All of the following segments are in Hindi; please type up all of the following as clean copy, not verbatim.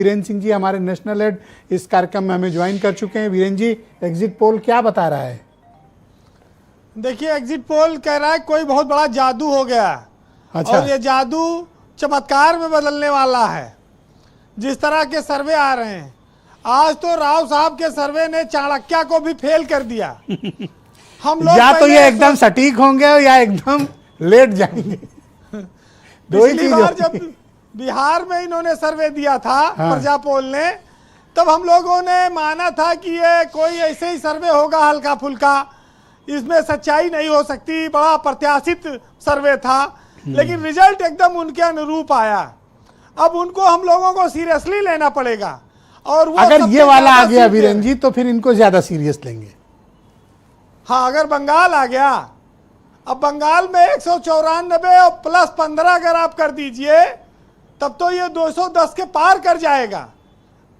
वीरेंद्र सिंह जी हमारे नेशनल हेड इस कार्यक्रम में हमें ज्वाइन कर चुके हैं। वीरेंद्र जी, एग्जिट पोल क्या बता रहा है? देखिए, एग्जिट पोल कह रहा है कोई बहुत बड़ा जादू हो गया। अच्छा। और ये जादू चमत्कार में बदलने वाला है। जिस तरह के सर्वे आ रहे हैं, आज तो राव साहब के सर्वे ने चाणक्य को भी फेल कर दिया। हम लोग या तो ये एकदम सटीक होंगे या एकदम लेट जाएंगे। दो ही पिछली चीज बार होती जब बिहार में इन्होंने सर्वे दिया था, हाँ। प्रजा पोल ने, तब हम लोगों ने माना था कि ये कोई ऐसे ही सर्वे होगा हल्का फुल्का, इसमें सच्चाई नहीं हो सकती, बड़ा प्रत्याशित सर्वे था। लेकिन रिजल्ट एकदम उनके अनुरूप आया। अब उनको हम लोगों को सीरियसली लेना पड़ेगा। और वो अगर सबसे ये वाला आ ज्यादा गया सीट वीरेंद्र जी, तो फिर इनको ज्यादा सीरियस लेंगे। हाँ, अगर बंगाल आ गया, अब बंगाल में 194 और प्लस 15 अगर आप कर दीजिए, तब तो ये 210 के पार कर जाएगा।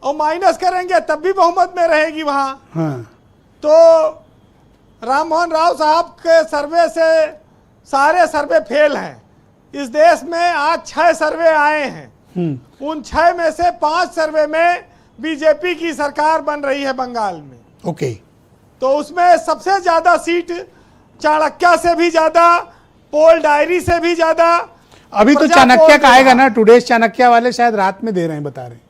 और माइनस करेंगे तब भी बहुमत में रहेगी वहां। हाँ। तो राम मोहन राव साहब के सर्वे से सारे सर्वे फेल हैं। इस देश में आज 6 सर्वे आए हैं। उन 6 में से 5 सर्वे में बीजेपी की सरकार बन रही है बंगाल में। ओके। तो उसमें सबसे ज्यादा सीट चाणक्य से भी ज्यादा, पोल डायरी से भी ज्यादा। अभी तो चाणक्य का आएगा ना, टुडेज चाणक्य वाले शायद रात में दे रहे हैं, बता रहे हैं।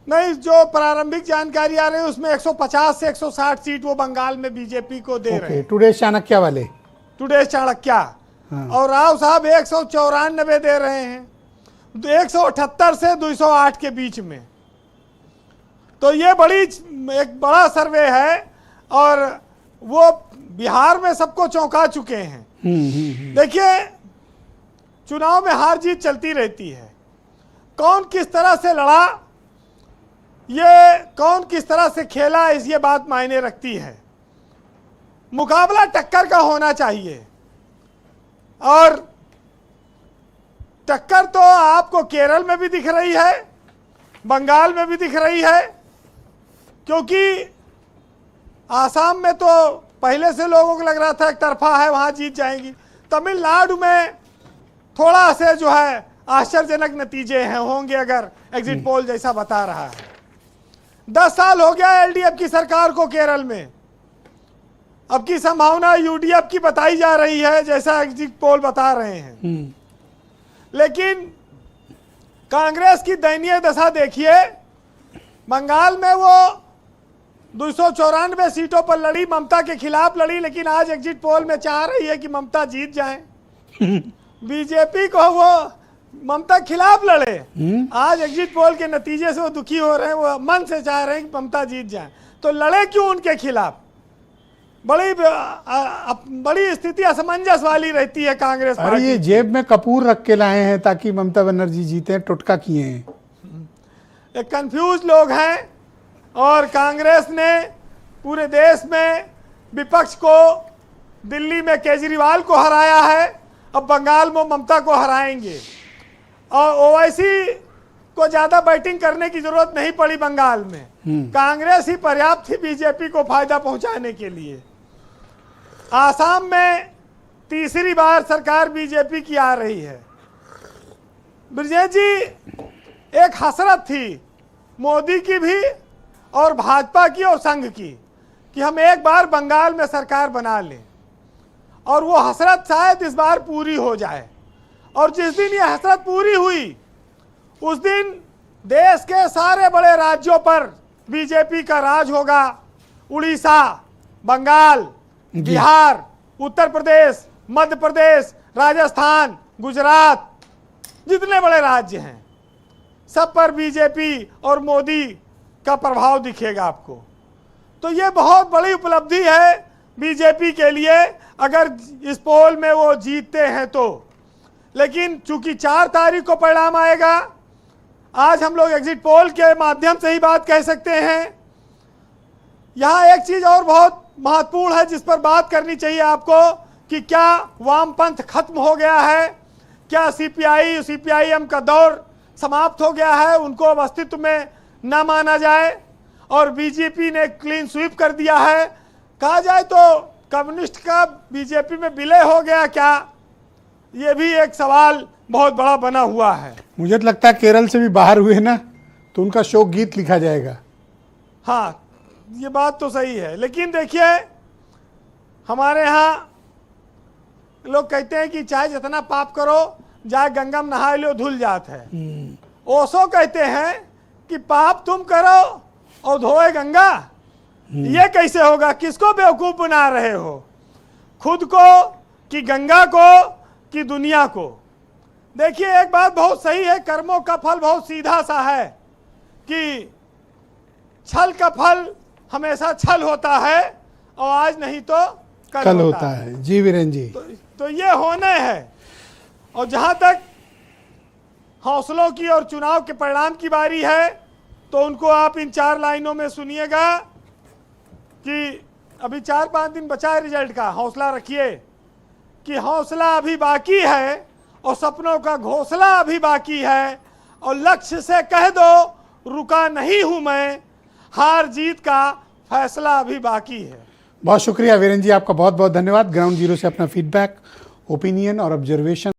नहीं, जो प्रारंभिक जानकारी आ रही है उसमें 150 से 160 सीट वो बंगाल में बीजेपी को दे रहे हैं। टुडेज चाणक्य वाले, टुडेज चाणक्य। हाँ। और राव साहब 194 दे रहे हैं, 178 से 208 के बीच में। तो ये एक बड़ा सर्वे है और वो बिहार में सबको चौंका चुके हैं। देखिए, चुनाव में हार जीत चलती रहती है। कौन किस तरह से लड़ा, ये कौन किस तरह से खेला, इस ये बात मायने रखती है। मुकाबला टक्कर का होना चाहिए। और टक्कर तो आपको केरल में भी दिख रही है, बंगाल में भी दिख रही है, क्योंकि आसाम में तो पहले से लोगों को लग रहा था एक तरफा है, वहां जीत जाएंगी। तमिलनाडु में थोड़ा से जो है आश्चर्यजनक नतीजे हैं, होंगे अगर एग्जिट पोल जैसा बता रहा है। 10 साल हो गया एलडीएफ की सरकार को केरल में। अब की संभावना यूडीएफ की बताई जा रही है, जैसा एग्जिट पोल बता रहे हैं। लेकिन कांग्रेस की दयनीय दशा देखिए। बंगाल में वो 294 सीटों पर लड़ी, ममता के खिलाफ लड़ी, लेकिन आज एग्जिट पोल में चाह रही है कि ममता जीत जाए। बीजेपी को वो ममता के खिलाफ लड़े, आज एग्जिट पोल के नतीजे से वो दुखी हो रहे हैं, वो मन से चाह रहे हैं कि ममता जीत जाए। तो लड़े क्यों उनके खिलाफ? बड़ी स्थिति असमंजस वाली रहती है कांग्रेस अरे पार्टी। ये जेब में कपूर रख के लाए हैं ताकि ममता बनर्जी जीते, टुटका किए हैं। एक कंफ्यूज लोग हैं। और कांग्रेस ने पूरे देश में विपक्ष को, दिल्ली में केजरीवाल को हराया है, अब बंगाल में ममता को हराएंगे। और ओवैसी को ज्यादा बैटिंग करने की जरूरत नहीं पड़ी बंगाल में। कांग्रेस ही पर्याप्त थी बीजेपी को फायदा पहुंचाने के लिए। आसाम में तीसरी बार सरकार बीजेपी की आ रही है। ब्रजेश जी, एक हसरत थी मोदी की भी और भाजपा की और संघ की कि हम एक बार बंगाल में सरकार बना लें, और वो हसरत शायद इस बार पूरी हो जाए। और जिस दिन ये हसरत पूरी हुई, उस दिन देश के सारे बड़े राज्यों पर बीजेपी का राज होगा। उड़ीसा, बंगाल, बिहार, उत्तर प्रदेश, मध्य प्रदेश, राजस्थान, गुजरात, जितने बड़े राज्य हैं, सब पर बीजेपी और मोदी का प्रभाव दिखेगा आपको। तो ये बहुत बड़ी उपलब्धि है बीजेपी के लिए, अगर इस पोल में वो जीतते हैं तो। लेकिन चूंकि 4 तारीख को परिणाम आएगा, आज हम लोग एग्जिट पोल के माध्यम से ही बात कह सकते हैं। यहाँ एक चीज और बहुत महत्वपूर्ण है जिस पर बात करनी चाहिए आपको, कि क्या वामपंथ खत्म हो गया है, क्या सीपीआईएम का दौर समाप्त हो गया है, उनको अब अस्तित्व में न माना जाए, और बीजेपी ने क्लीन स्वीप कर दिया है। कहा जाए तो कम्युनिस्ट का बीजेपी में विलय हो गया क्या, ये भी एक सवाल बहुत बड़ा बना हुआ है। मुझे तो लगता है केरल से भी बाहर हुए ना, तो उनका शोक गीत लिखा जाएगा। हाँ, ये बात तो सही है, लेकिन देखिए हमारे यहाँ लोग कहते हैं कि चाहे जितना पाप करो, जाए गंगा में नहा लो, धुल जात है। ओशो कहते हैं कि पाप तुम करो और धोए गंगा। ये कैसे होगा? किसको बेवकूफ बना रहे हो? खुद को कि गंगा को कि दुनिया को? देखिए एक बात बहुत सही है, कर्मों का फल बहुत सीधा सा है कि छल का फल हमेशा छल होता है और आज नहीं तो कल होता है। जी वीरेन जी, तो ये होने है। और जहां तक हौसलों की और चुनाव के परिणाम की बारी है, तो उनको आप इन 4 लाइनों में सुनिएगा कि अभी 4-5 दिन बचा है रिजल्ट का। हौसला रखिए कि हौसला अभी बाकी है और सपनों का घोंसला अभी बाकी है, और लक्ष्य से कह दो रुका नहीं हूं मैं, हार जीत का फैसला अभी बाकी है। बहुत शुक्रिया वीरेन जी, आपका बहुत बहुत धन्यवाद। ग्राउंड जीरो से अपना फीडबैक, ओपिनियन और ऑब्जर्वेशन